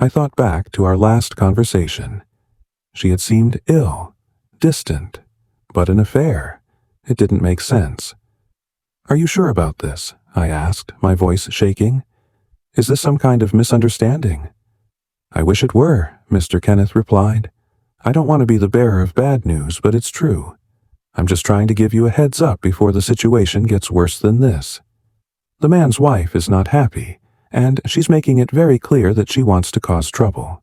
I thought back to our last conversation. She had seemed ill, distant, but an affair. It didn't make sense. "Are you sure about this?" I asked, my voice shaking. "Is this some kind of misunderstanding?" "I wish it were," Mr. Kenneth replied. "I don't want to be the bearer of bad news, but it's true. I'm just trying to give you a heads up before the situation gets worse than this. The man's wife is not happy, and she's making it very clear that she wants to cause trouble."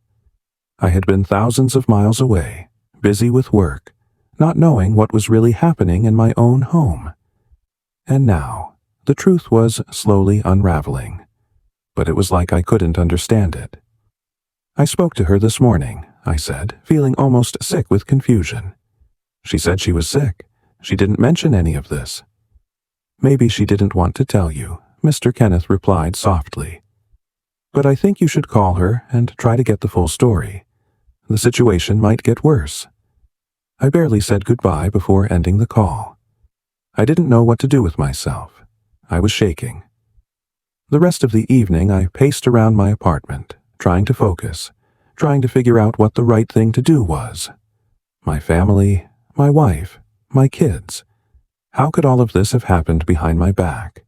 I had been thousands of miles away, busy with work, not knowing what was really happening in my own home. And now, the truth was slowly unraveling, but it was like I couldn't understand it. "I spoke to her this morning," I said, feeling almost sick with confusion. "She said she was sick. She didn't mention any of this." "Maybe she didn't want to tell you," Mr. Kenneth replied softly. "But I think you should call her and try to get the full story. The situation might get worse." I barely said goodbye before ending the call. I didn't know what to do with myself. I was shaking. The rest of the evening I paced around my apartment, trying to focus, trying to figure out what the right thing to do was. My family, my wife, my kids. How could all of this have happened behind my back?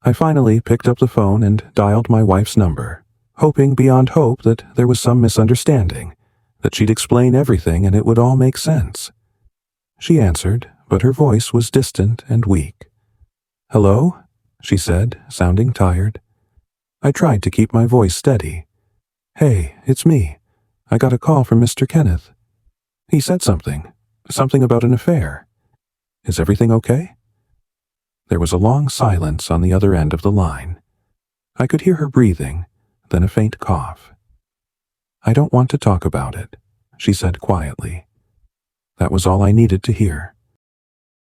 I finally picked up the phone and dialed my wife's number, hoping beyond hope that there was some misunderstanding, that she'd explain everything and it would all make sense. She answered, but her voice was distant and weak. "Hello?" she said, sounding tired. I tried to keep my voice steady. "Hey, it's me. I got a call from Mr. Kenneth. He said something about an affair. Is everything okay?" There was a long silence on the other end of the line. I could hear her breathing, then a faint cough. "I don't want to talk about it," she said quietly. That was all I needed to hear.